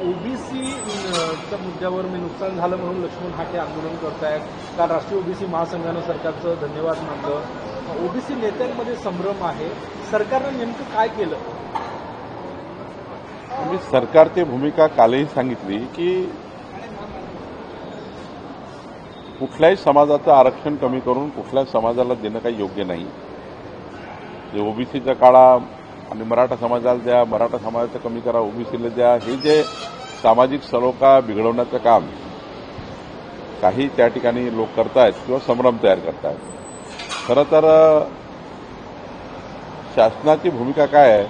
ओबीसीच्या मुद्द्यावर मी नुकसान झालं म्हणून लक्ष्मण हाके आंदोलन करतायत. काल राष्ट्रीय ओबीसी महासंघानं सरकारचं धन्यवाद मानलं. ओबीसी नेत्यांमध्ये संभ्रम आहे. सरकारनं नेमकं काय केलं? मी सरकारची भूमिका कालही सांगितली की कुठल्याही समाजाचं आरक्षण कमी करून कुठल्याही समाजाला देणं काही योग्य नाही. जे ओबीसीचा काळा आणि मराठा समाजाला द्या, मराठा समाजाचं कमी करा, ओबीसीला द्या, हे जे सामाजिक सलोखा बिघडवण्याचं काम काही त्या ठिकाणी लोक करतायत किंवा संभ्रम तयार करतायत. खरं तर शासनाची भूमिका काय आहे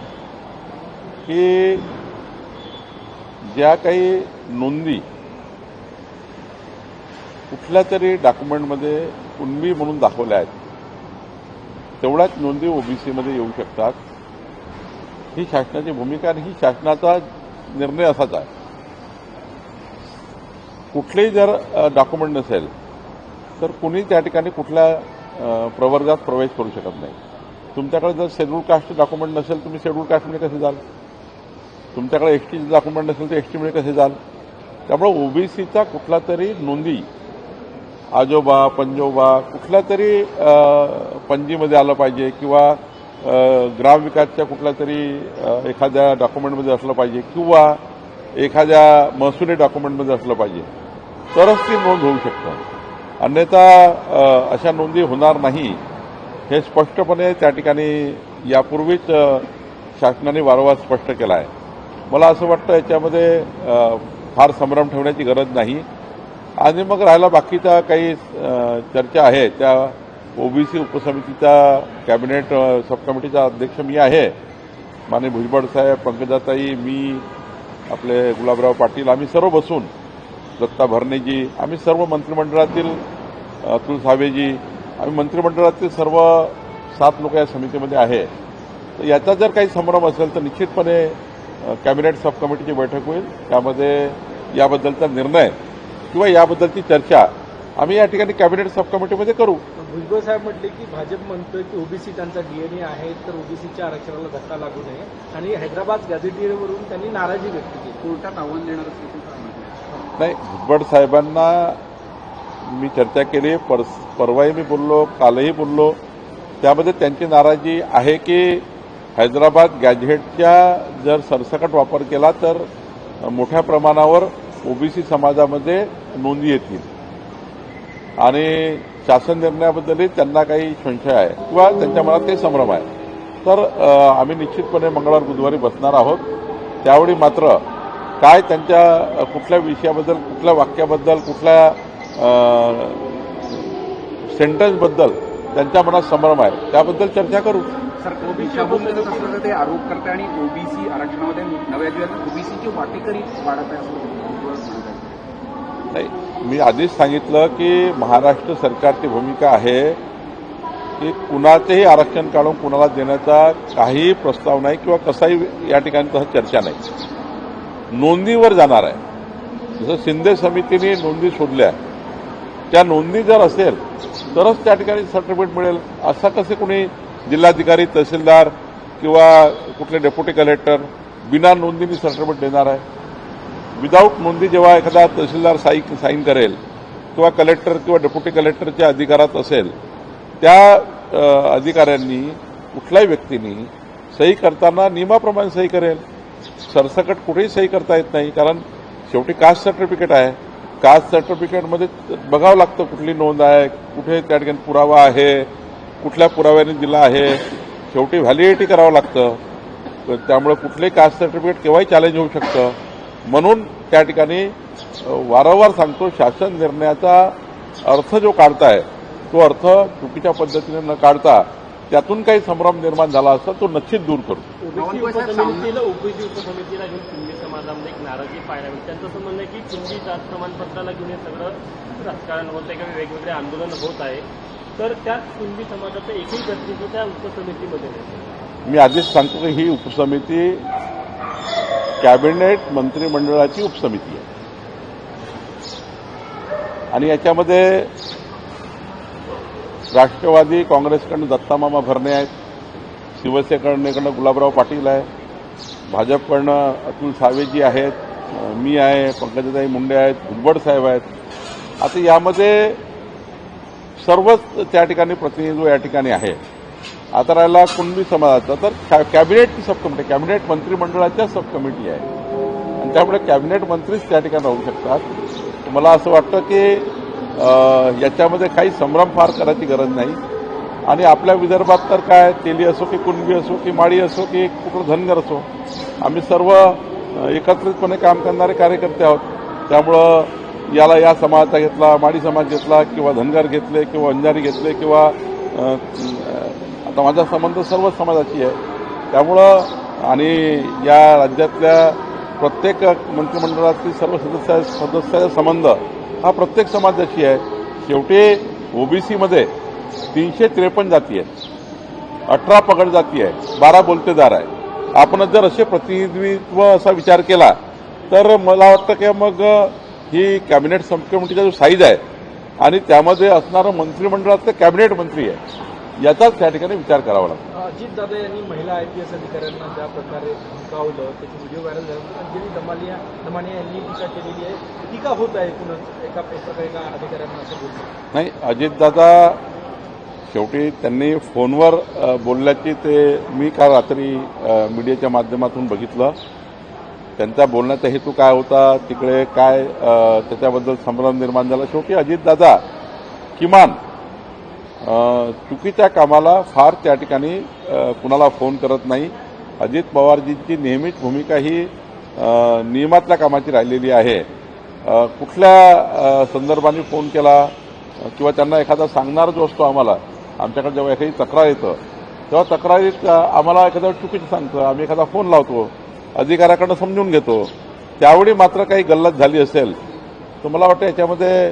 की ज्या काही नोंदी कुठल्या तरी डॉक्युमेंटमध्ये कुणबी म्हणून दाखवल्या आहेत तेवढ्याच नोंदी ओबीसीमध्ये येऊ शकतात. ही शासनाची भूमिका आणि ही शासनाचा निर्णय असाच आहे. कुठलेही जर डॉक्युमेंट नसेल तर कुणी त्या ठिकाणी कुठल्या प्रवर्गात प्रवेश करू शकत नाही. तुमच्याकडे जर शेड्यूल कास्ट डॉक्युमेंट नसेल तुम्ही शेड्यूल कास्टमध्ये कसे जाल? तुमच्याकडे एसटीचं डॉक्युमेंट नसेल तर एसटीमध्ये कसे जाल? त्यामुळे ओबीसीचा कुठला तरी नोंदी आजोबा पंजोबा कुठल्या तरी पंजीमध्ये आलं पाहिजे किंवा ग्रामविकासच्या कुठल्या तरी एखाद्या डॉक्युमेंटमध्ये असलं पाहिजे किंवा एखाद्या महसुली डॉक्युमेंटमध्ये असलं पाहिजे तरच ती नोंद होऊ शकतं. अन्यथा अशा नोंदी होणार नाही हे स्पष्टपणे त्या ठिकाणी यापूर्वीच शासनाने वारंवार स्पष्ट केलं आहे. मला असं वाटतं याच्यामध्ये फार संभ्रम ठेवण्याची गरज नाही. आणि मग राहिला बाकीच्या काही चर्चा आहे त्या ओबीसी उपसमितीचा कॅबिनेट सबकमिटीचा अध्यक्ष मी आहे. माननीय भुजबळ साहेब, पंकजाताई, मी, आपले गुलाबराव पाटील, आम्ही सर्व बसून, दत्ता भरणेजी, आम्ही सर्व मंत्रिमंडळातील अतुल सावेजी, आम्ही मंत्रिमंडळातील सर्व 7 लोक या समितीमध्ये आहे. तर याचा जर काही संभ्रम असेल तर निश्चितपणे कॅबिनेट सब कमिटीची बैठक होईल. त्यामध्ये याबद्दलचा निर्णय किंवा याबद्दलची चर्चा आम्ही या ठिकाणी कॅबिनेट सब कमिटीमध्ये करू. भुजबळ साहेब म्हटले की भाजप म्हणतोय की ओबीसी त्यांचा डीएनए आहे तर ओबीसीच्या आरक्षणाला धक्का लागू नये आणि हैदराबाद गॅझेटियरवरून त्यांनी नाराजी व्यक्त केली. कोर्टात आव्हान देणार असल्याचं नाही, भुजबळ साहेबांना मी चर्चा केली. परवाही मी बोललो, कालही बोललो. त्यामध्ये त्यांची नाराजी आहे की हैदराबाद गॅझेटच्या जर सरसकट वापर केला तर मोठ्या प्रमाणावर ओबीसी समाजामध्ये नोंदी येतील आणि शासन निर्णयाबद्दलही त्यांना काही संशय आहे किंवा त्यांच्या मनात काही संभ्रम आहे. तर आम्ही निश्चितपणे मंगळवार बुधवारी बसणार आहोत. त्यावेळी मात्र काय त्यांच्या कुठल्या विषयाबद्दल, कुठल्या वाक्याबद्दल, कुठल्या सेंटेन्सबद्दल त्यांच्या मनात संभ्रम आहे त्याबद्दल चर्चा करू. सर, ओबीसी असल्याचं ते आरोप करते आणि ओबीसी आरक्षणामध्ये नव्या दिवसात ओबीसीची वाटेकरी वाढत आहे. नाही, मी आधीच सांगितलं की महाराष्ट्र सरकारची भूमिका आहे की कुणाचेही आरक्षण काढून कुणाला देण्याचा काहीही प्रस्ताव नाही किंवा कसाही या ठिकाणी तसं चर्चा नाही. नोंदीवर जाणार आहे. जसं शिंदे समितीने नोंदी शोधल्या, त्या नोंदी जर असेल तरच त्या ठिकाणी सर्टिफिकेट मिळेल. असं कसे कुणी जिल्हाधिकारी, तहसीलदार किंवा कुठले डेप्युटी कलेक्टर बिना नोंदीने सर्टिफिकेट देणार आहे? विदाऊट नोंदी जेव्हा एखादा तहसीलदार साईन करेल किंवा कलेक्टर किंवा डेप्युटी कलेक्टरच्या अधिकारात असेल त्या अधिकाऱ्यांनी कुठल्याही व्यक्तींनी सही करताना नियमाप्रमाणे सही करेल. सरसकट कुठेही सही करता येत नाही कारण शेवटी कास्ट सर्टिफिकेट आहे. कास्ट सर्टिफिकेटमध्ये बघावं लागतं कुठली नोंद आहे, कुठे त्या ठिकाणी पुरावा आहे, कुठल्या पुराव्याने दिला आहे. शेवटी व्हॅलिडिटी करावं लागतं. त्यामुळे कुठलंही कास्ट सर्टिफिकेट केव्हाही चॅलेंज होऊ शकतं. म्हणून त्या ठिकाणी वारंवार सांगतो, शासन निर्णयाचा अर्थ जो काढताय तो अर्थ चुकीच्या पद्धतीने न काढता त्यातून काही संभ्रम निर्माण झाला असता तो निश्चित दूर करू. ओबीसी उपसमितीला घेऊन सिंधी समाजामध्ये एक नाराजी पाहायला मिळते. त्यांचं असं म्हणणं आहे की सिंधी जात प्रमाणपत्राला घेऊन हे सगळं राजकारण होत आहे किंवा वेगवेगळे आंदोलन होत आहे. तर त्यात सिंधी समाजाचं एकही प्रतिनिधी त्या उपसमितीमध्ये नाही. मी आधीच सांगतो की ही उपसमिती कॅबिनेट मंत्रिमंडळाची उपसमिती आहे आणि याच्यामध्ये राष्ट्रवादी काँग्रेसकडनं दत्तामामा भरणे आहेत, शिवसेनेकडनं गुलाबराव पाटील आहे, भाजपकडनं अतुल सावेजी आहेत, मी आहे, पंकजाताई मुंडे आहेत, भुजबळ साहेब आहेत. आता यामध्ये सर्वच त्या ठिकाणी प्रतिनिधित्व या ठिकाणी आहे. आता राहिला कुणबी समाजाचा, तर कॅबिनेटची सब कमिटी, कॅबिनेट मंत्रिमंडळाच्या सब कमिटी आहे आणि त्यामुळे कॅबिनेट मंत्रीच त्या ठिकाणी राहू शकतात. मला असं वाटतं की याच्यामध्ये काही संभ्रम फार करायची गरज नाही. आणि आपल्या विदर्भात तर काय तेली असो की कुणबी असो की माळी असो की कुठलं धनगर असो, आम्ही सर्व एकत्रितपणे काम करणारे कार्यकर्ते आहोत. त्यामुळं याला या समाजाचा घेतला, माळी समाज घेतला किंवा धनगर घेतले किंवा अंजारी घेतले किंवा आता माझा संबंध सर्व समाजाची आहे. त्यामुळं आणि या राज्यातल्या प्रत्येक मंत्रिमंडळातील सर्व सदस्याचा संबंध हा प्रत्येक समाजाशी आहे. शेवटी ओबीसीमध्ये 353 जाती आहेत, 18 पगड जाती आहे, 12 बोलतेदार आहे. आपण जर असे प्रतिनिधित्व असा विचार केला तर मला वाटतं की मग ही कॅबिनेट सब कमिटीचा जो साईज आहे आणि त्यामध्ये असणारं मंत्रिमंडळातले कॅबिनेट मंत्री आहे याचाच त्या ठिकाणी विचार करावा लागतो. अजितदादा यांनी महिला IPS अधिकाऱ्यांना ज्या प्रकारे धमकावलं त्याची व्हिडिओ व्हायरल झाला. अंजली दमानिया यांनी टीका केलेली आहे. टीका होत आहे एकूणच एका अधिकाऱ्यांना असं बोलतो. नाही, अजितदादा शेवटी त्यांनी फोनवर बोलल्याची ते मी काल रात्री मीडियाच्या माध्यमातून बघितलं. त्यांचा बोलण्याचा हेतू काय होता, तिकडे काय त्याच्याबद्दल संभ्रम निर्माण झाला. शेवटी अजितदादा किमान चुकीच्या कामाला फार त्या ठिकाणी कुणाला फोन करत नाही. अजित पवारजींची नेहमीच भूमिका ही नियमातल्या कामाची राहिलेली आहे. कुठल्या संदर्भाने फोन केला किंवा त्यांना एखादा सांगणार जो असतो आमच्याकडे जेव्हा एखादी तक्रार येतं तेव्हा तक्रारीत आम्हाला एखाद्या चुकीचं सांगतं, आम्ही एखादा फोन लावतो, अधिकाऱ्याकडनं समजून घेतो. त्यावेळी मात्र काही गल्लत झाली असेल तर मला वाटतं याच्यामध्ये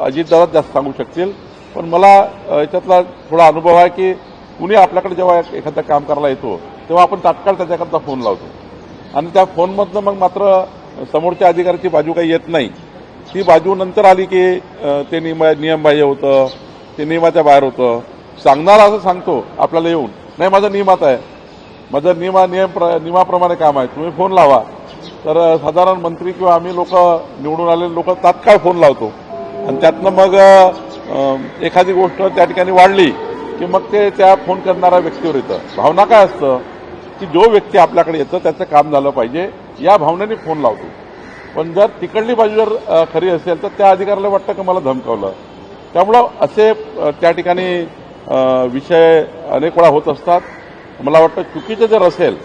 अजितदादा जास्त सांगू शकतील. पण मला याच्यातला थोडा अनुभव आहे की कुणी आपल्याकडे जेव्हा एखादं काम करायला येतो तेव्हा आपण तात्काळ त्याच्याकरता फोन लावतो आणि त्या फोनमधनं मग मात्र समोरच्या अधिकाऱ्याची बाजू काही येत नाही. ती बाजू नंतर आली की ते नियमबाह्य होतं, ते नियमाच्या बाहेर होतं. सांगणारा असं सांगतो आपल्याला येऊन, नाही माझं नियमात आहे, माझं नियमाप्रमाणे काम आहे, तुम्ही फोन लावा. तर साधारण मंत्री किंवा आम्ही लोक निवडून आलेले लोक तात्काळ फोन लावतो आणि त्यातनं मग एखादी गोष्ट त्या ठिकाणी वाढली की मग ते त्या फोन करणाऱ्या व्यक्तीवर येतं. भावना काय असतं की जो व्यक्ती आपल्याकडे येतं त्याचं काम झालं पाहिजे या भावनेने फोन लावतो. पण जर तिकडली बाजू जर खरी असेल तर त्या अधिकाऱ्याला वाटतं की मला धमकावलं. त्यामुळं असे त्या ठिकाणी विषय अनेक वेळा होत असतात. मला वाटतं चुकीचं जर असेल,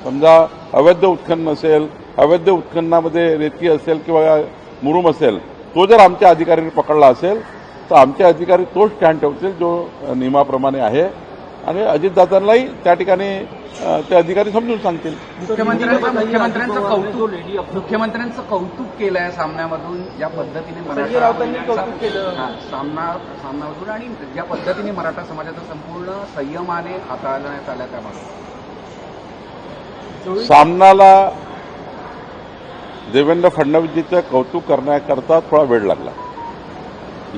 समजा अवैध उत्खनन असेल, अवैध उत्खननामध्ये रेती असेल किंवा मुरुम असेल, तो जर आमच्या अधिकाऱ्यांनी पकडला असेल तर आमचे अधिकारी तोच स्टँड ठेवतील जो नियमाप्रमाणे आहे आणि अजितदादांनाही त्या ठिकाणी ते अधिकारी समजून सांगतील. मुख्यमंत्र्यांचं कौतुक केलं आहे सामन्यामधून, ज्या पद्धतीने सामन्यामधून आणि ज्या पद्धतीने मराठा समाजाचा संपूर्ण संयमाने हाताळण्यात आल्या त्यामध्ये सामनाला देवेंद्र फडणवीसजीचं कौतुक करण्याकरता थोडा वेळ लागला.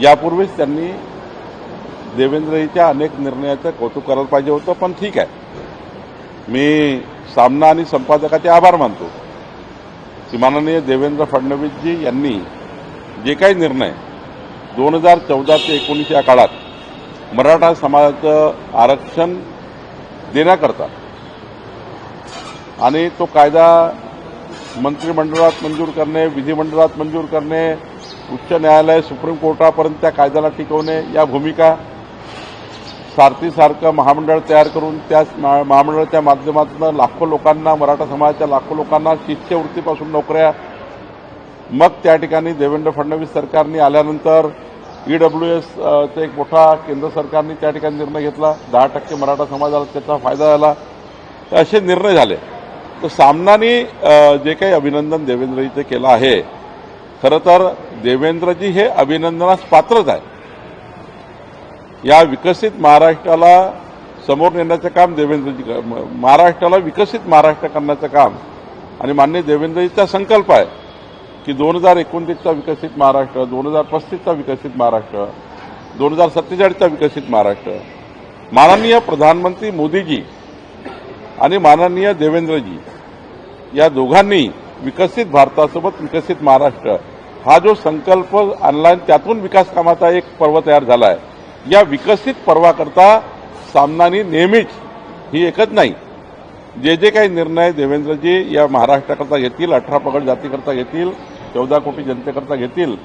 यापूर्वीच त्यांनी देवेंद्रजीच्या अनेक निर्णयाचं कौतुक करायला पाहिजे होतं. पण ठीक आहे, मी सामना आणि संपादकाचे आभार मानतो की माननीय देवेंद्र फडणवीसजी यांनी जे काही निर्णय 2014 ते 19 या काळात मराठा समाजाचं आरक्षण देण्याकरता आणि तो कायदा मंत्रिमंडळात मंजूर करणे, विधिमंडळात मंजूर करणे, उच्च न्यायालय, सुप्रीम कोर्टापर्यंत त्या कायद्याला टिकवणे, या भूमिका सारथीसारखं महामंडळ तयार करून त्या महामंडळाच्या माध्यमातून लाखो लोकांना, मराठा समाजाच्या लाखो लोकांना शिष्यवृत्तीपासून नोकऱ्या, मग त्या ठिकाणी देवेंद्र फडणवीस सरकारने आल्यानंतर EWS एक मोठा केंद्र सरकारने त्या ठिकाणी निर्णय घेतला, 10% मराठा समाजाला त्याचा फायदा झाला. तर असे निर्णय झाले. तर सामनाने जे काही अभिनंदन देवेंद्रजीचं केलं आहे, खरं तर देवेंद्रजी हे अभिनंदनास पात्रच आहे. या विकसित महाराष्ट्राला समोर नेण्याचं काम देवेंद्रजी, महाराष्ट्राला विकसित महाराष्ट्र करण्याचं काम आणि माननीय देवेंद्रजीचा संकल्प आहे की 2029चा विकसित महाराष्ट्र, 2035चा विकसित महाराष्ट्र, 2047चा विकसित महाराष्ट्र. माननीय प्रधानमंत्री मोदीजी आणि माननीय देवेंद्रजी या दोघांनी विकसित भारतासोबत विकसित महाराष्ट्र हा जो संकल्प आणला आणि त्यातून विकास कामाचा एक पर्व तयार झाला आहे. या विकसित पर्वाकरता सामनानी नेहमीच ही एकच नाही, जे काही निर्णय देवेंद्रजी या महाराष्ट्राकरता घेतील, 18 पगड जातीकरता घेतील, 14 कोटी जनतेकरता घेतील,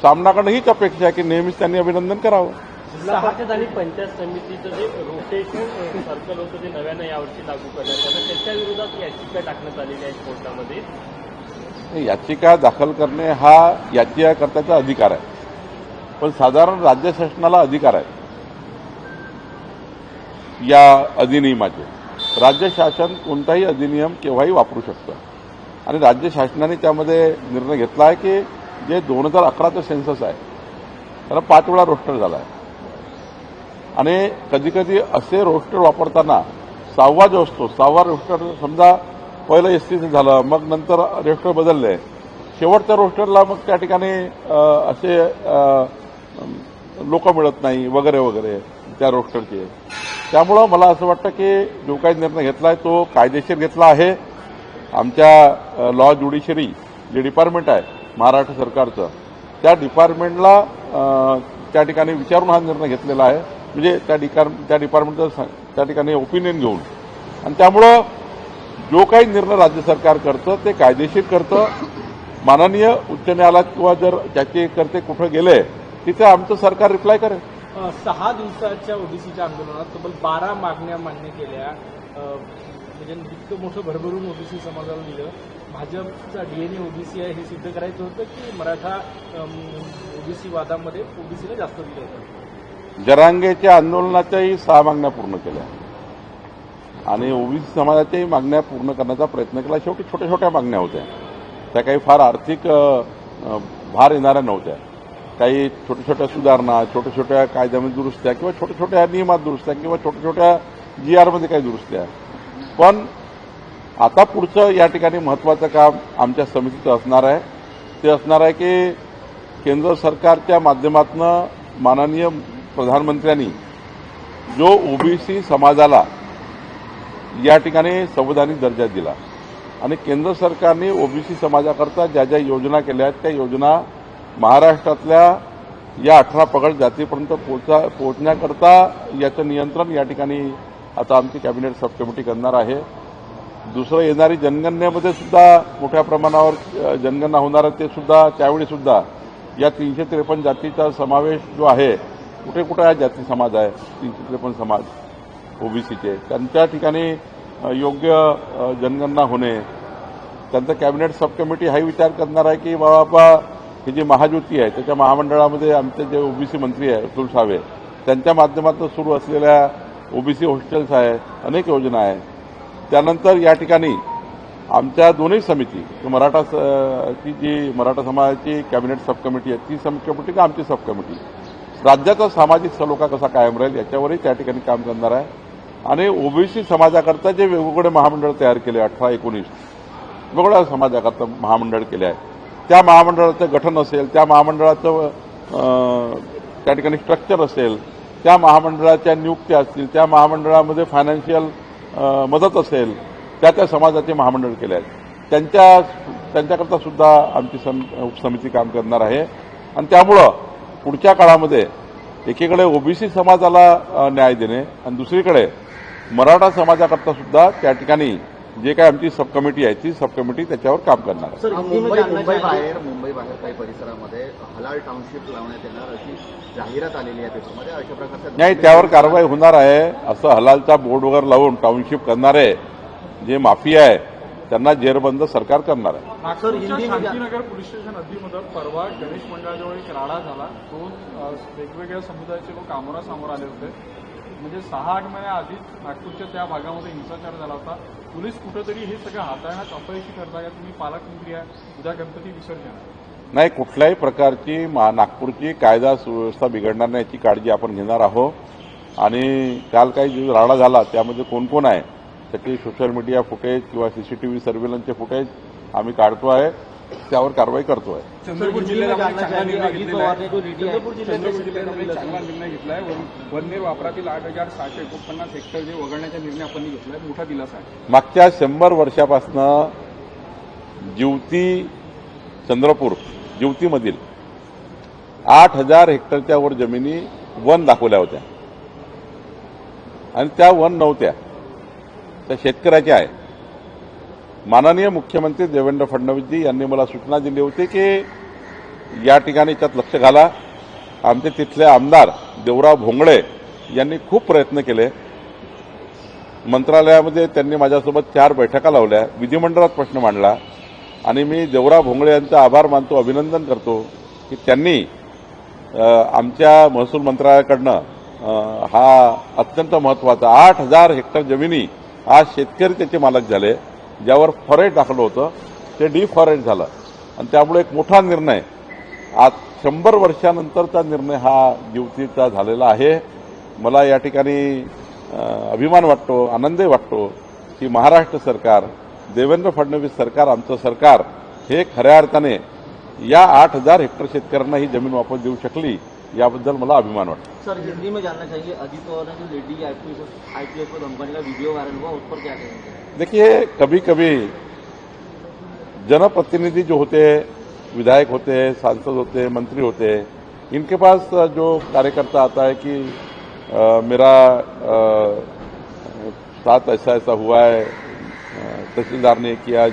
सामनाकडे हीच अपेक्षा आहे की नेहमीच त्यांनी अभिनंदन करावं. जिल्हा परिषद आणि पंचायत समितीचं जे रोटेशन सर्कल होतं ते नव्यानं यावर्षी लागू करण्यात आलं, त्याच्या विरोधात याचिका टाकण्यात आलेली आहे कोर्टामध्ये. याचिका दाखल करणे हा याचिकाकर्त्याचा अधिकार आहे, पण साधारण राज्य शासनाला अधिकार आहे या अधिनियमाचे. राज्य शासन कोणताही अधिनियम केव्हाही वापरू शकतं आणि राज्य शासनाने त्यामध्ये निर्णय घेतला आहे की जे 2011चं सेन्सस आहे त्याला 5 वेळा रोस्टर झाला आहे आणि कधीकधी असे रोस्टर वापरताना 6वा जो असतो 6वा रोस्टर समजा पहिलं एसटीचं झालं, मग नंतर रोस्टर बदलले, शेवटच्या रोस्टरला मग त्या ठिकाणी असे लोक मिळत नाही वगैरे वगैरे त्या रोस्टरचे. त्यामुळं मला असं वाटतं की जो काही निर्णय घेतला आहे तो कायदेशीर घेतला आहे. आमच्या लॉ ज्युडिशरी जे डिपार्टमेंट आहे महाराष्ट्र सरकारचं, त्या डिपार्टमेंटला त्या ठिकाणी विचारून हा निर्णय घेतलेला आहे, म्हणजे त्या डिपार्टमेंटचं त्या ठिकाणी ओपिनियन घेऊन. आणि त्यामुळं जो काही निर्णय राज्य सरकार करतं ते कायदेशीर करतं. माननीय उच्च न्यायालयात किंवा जर त्याचे करते कुठं गेले तिथे आमचं सरकार रिप्लाय करेल. 6 दिवसाच्या ओबीसीच्या आंदोलनात तब्बल 12 मागण्या मान्य केल्या. म्हणजे इतकं मोठं भरभरून ओबीसी समाजाला दिलं. भाजपचा डीएनए ओबीसी आहे हे सिद्ध करायचं होतं की मराठा ओबीसी वादामध्ये ओबीसीला जास्त दिलं होतं. जरांगेच्या आंदोलनाच्याही 6 मागण्या पूर्ण केल्या आणि ओबीसी समाजाच्याही मागण्या पूर्ण करण्याचा प्रयत्न केला. शेवटी छोट्या छोट्या मागण्या होत्या, त्या काही फार आर्थिक भार येणाऱ्या नव्हत्या. काही छोट्या छोट्या सुधारणा, छोट्या छोट्या कायद्यामध्ये दुरुस्त्या किंवा छोट्या छोट्या नियमात दुरुस्त्या किंवा छोट्या छोट्या GRमध्ये काही दुरुस्त्या. पण आता पुढचं या ठिकाणी महत्त्वाचं काम आमच्या समितीचं असणार आहे. ते असणार आहे की केंद्र सरकारच्या माध्यमातून माननीय प्रधानमंत्र्यांनी जो ओबीसी समाजाला या ठिकाणी संवैधानिक दर्जा दिला आणि केंद्र सरकारने ओबीसी समाजाकरता ज्या ज्या योजना केल्या आहेत त्या योजना महाराष्ट्रातल्या या 18 पगड जातीपर्यंत पोहोचण्याकरता याचं नियंत्रण या ठिकाणी आता आमची कॅबिनेट सब कमिटी करणार आहे. दुसरं येणारी जनगणनेमध्ये सुद्धा मोठ्या प्रमाणावर जनगणना होणार आहे, ते सुद्धा त्यावेळी सुद्धा या 353 जातीचा समावेश जो आहे, कुठे कुठे हा जाती समाज आहे 353 समाज ओबीसीचे, त्यांच्या ठिकाणी योग्य जनगणना होणे. त्यांचं कॅबिनेट सब कमिटी हाही विचार करणार आहे की बाबा ही जी महायुती आहे त्याच्या महामंडळामध्ये आमचे जे ओबीसी मंत्री आहे अतुल सावे, त्यांच्या माध्यमातून सुरू असलेल्या ओबीसी हॉस्टेल्स आहे, अनेक योजना आहे. त्यानंतर या ठिकाणी आमच्या दोन्ही समिती ती जी मराठा समाजाची कॅबिनेट सब कमिटी आहे ती सब कमिटी का आमची सब कमिटी राज्याचा सामाजिक सलोखा कसा कायम राहील याच्यावरही त्या ठिकाणी काम करणार आहे. आणि ओबीसी समाजाकरता जे वेगवेगळे महामंडळ तयार केले 18-19 वेगवेगळ्या समाजाकरता महामंडळ केले आहे, त्या महामंडळाचं गठन असेल, त्या महामंडळाचं त्या ठिकाणी स्ट्रक्चर असेल, त्या महामंडळाच्या नियुक्त्या असतील, त्या महामंडळामध्ये फायनान्शियल मदत असेल, त्या समाजाचे महामंडळ केले आहेत, त्यांच्याकरता सुद्धा आमची उपसमिती काम करणार आहे. आणि त्यामुळं पुढच्या काळामध्ये एकीकडे ओबीसी समाजाला न्याय देणे आणि दुसरीकडे मराठा समाजाकरता सुद्धा त्या ठिकाणी जे काय आमची सब कमिटी आहे ती सब कमिटी त्याच्यावर काम करणार आहे. मुंबई बाहेर काही परिसरामध्ये हलाल टाउनशिप लावण्यात येणार अशी जाहिरात आलेली आहे पेपरमध्ये. अशा प्रकारच्या नाही, त्यावर कारवाई होणार आहे. असं हलालचा बोर्ड वगैरे लावून टाउनशिप करणारे जे माफिया आहे त्यांना जेरबंद सरकार करणार आहे. शांतीनगर पोलीस स्टेशन हद्दीमध्ये परवा गणेश मंडळाजवळ एक राडा झाला. दोन वेगवेगळ्या समुदायाचे लोक आमोरासमोर आले होते. म्हणजे 6-8 महिन्याआधीच नागपूरच्या त्या भागामध्ये हिंसाचार झाला होता. पोलीस कुठंतरी हे सगळं हाताळण्यात अपयशी ठरता का? तुम्ही पालकमंत्री आहे, उद्या गणपती विसर्जन नाही, कुठल्याही प्रकारची नागपूरची कायदा सुव्यवस्था बिघडणार नाही याची काळजी आपण घेणार आहोत. आणि काल काही जो राडा झाला त्यामध्ये कोण कोण आहे त्याची सोशल मीडिया फुटेज किंवा सीसीटीव्ही सर्व्हिलन्सचे फुटेज आम्ही काढतो आहे, त्यावर कारवाई करतो आहे. चंद्रपूर जिल्ह्यात चांगला निर्णय घेतलाय. वनवेर वापरातील 8,649 हेक्टर जे वगळण्याचा निर्णय आपण घेतलाय, मोठा दिलासा आहे. मागच्या 100 वर्षापासून जिवती चंद्रपूर जिवतीमधील 8,000 हेक्टरच्या वर जमिनी वन दाखवल्या होत्या आणि त्या वन नव्हत्या, त्या शेतकऱ्याच्या आहे. माननीय मुख्यमंत्री देवेंद्र फडणवीसजी यांनी मला सूचना दिली होती की या ठिकाणी त्यात लक्ष घाला. आमचे तिथले आमदार देवराव भोंगळे यांनी खूप प्रयत्न केले. मंत्रालयामध्ये त्यांनी माझ्यासोबत 4 बैठका लावल्या, विधिमंडळात प्रश्न मांडला आणि मी देवराव भोंगळे यांचा आभार मानतो, अभिनंदन करतो की त्यांनी आमच्या महसूल मंत्रालयाकडनं हा अत्यंत महत्वाचा 8,000 हेक्टर जमिनी आज शेतकरी त्याचे मालक झाले. ज्यावर फॉरेस्ट दाखल होतं ते डिफॉरेस्ट झालं आणि त्यामुळे एक मोठा निर्णय आज 100 वर्षानंतरचा निर्णय हा जिवतीचा झालेला आहे. मला या ठिकाणी अभिमान वाटतो, आनंदही वाटतो की महाराष्ट्र सरकार, देवेंद्र फडणवीस सरकार, आमचं सरकार हे खऱ्या अर्थाने या 8,000 हेक्टर शेतकऱ्यांना ही जमीन वापस देऊ शकली, याबद्दल मला अभिमान वाटतो. सर, हिंदी में जानना चाहिए, अजीत पवार ने जो लेडी आईपीएस को धमकाने का वीडियो वायरल हुआ, उस पर क्या कहेंगे? देखिए, कभी कभी जनप्रतिनिधि जो होते हैं, विधायक होते हैं, सांसद होते हैं, मंत्री होते हैं, इनके पास जो कार्यकर्ता आता है कि मेरा साथ ऐसा ऐसा हुआ है, तहसीलदार ने किया,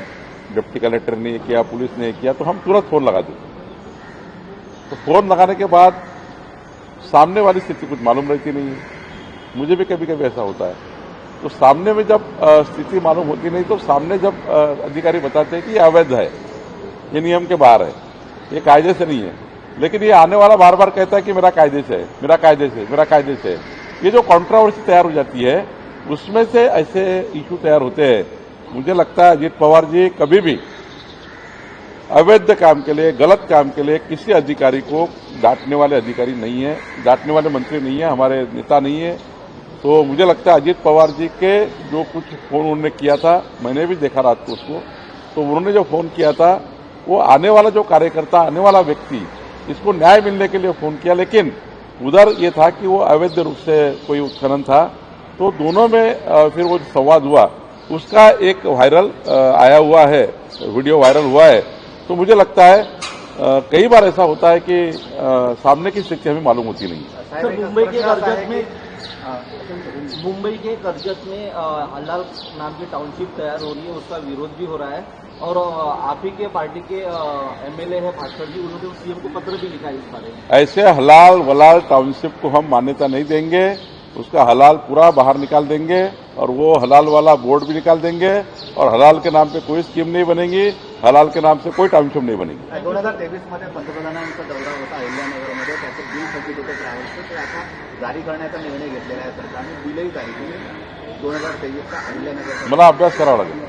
डिप्टी कलेक्टर ने किया, पुलिस ने किया, तो हम तुरंत फोन लगा देते. तो फोन लगाने के बाद सामने वाली स्थिति कुछ मालूम रहती नहीं है. मुझे भी कभी कभी ऐसा होता है. तो सामने में जब स्थिति मालूम होती नहीं, तो सामने जब अधिकारी बताते हैं कि ये अवैध है, ये नियम के बाहर है, ये कायदे से नहीं है, लेकिन ये आने वाला बार बार कहता है कि मेरा कायदे से है, मेरा कायदे से, मेरा कायदे से. ये जो कंट्रोवर्सी तैयार हो जाती है, उसमें से ऐसे इशू तैयार होते हैं. मुझे लगता है अजीत पवार जी कभी भी अवैध काम के लिए, गलत काम के लिए किसी अधिकारी को डांटने वाले अधिकारी नहीं है, डांटने वाले मंत्री नहीं है, हमारे नेता नहीं है. तो मुझे लगता है अजीत पवार जी के जो कुछ फोन उन्होंने किया था, मैंने भी देखा रात को उसको, तो उन्होंने जो फोन किया था वो आने वाला जो कार्यकर्ता, आने वाला व्यक्ति, इसको न्याय मिलने के लिए फोन किया, लेकिन उधर ये था कि वो अवैध रूप से कोई उत्खनन था. तो दोनों में फिर वो संवाद हुआ, उसका एक वायरल आया हुआ है, वीडियो वायरल हुआ है. तो मुझे लगता है कई बार ऐसा होता है कि सामने की स्थिति हमें मालूम होती नहीं. सर, मुंबई के कर्जत में हलाल नाम की टाउनशिप तैयार हो रही है, उसका विरोध भी हो रहा है और आप ही के पार्टी के एमएलए है भास्कर जी, उन्होंने सीएम को पत्र भी लिखा है इस बारे में. ऐसे हलाल वलाल टाउनशिप को हम मान्यता नहीं देंगे. उसका हलाल पूरा बाहर निकाल देंगे और वो हलाल वाला बोर्ड भी निकाल देंगे और हलाल के नाम पे कोई स्कीम नहीं बनेगी, हलाल के नाम से कोई टाउनशिप नहीं बनेगी. 2023मध्ये पंतप्रधानांचा दौरा होता अहिल्यानगरमध्ये, त्याचं बिल थकीत होतं ट्रॅव्हल्सचं, ते आता जारी करण्याचा निर्णय घेतलेला आहे सरकारने. बिलही जारी केले 2023चा अहिल्यानगर. मला अभ्यास करावा लागेल.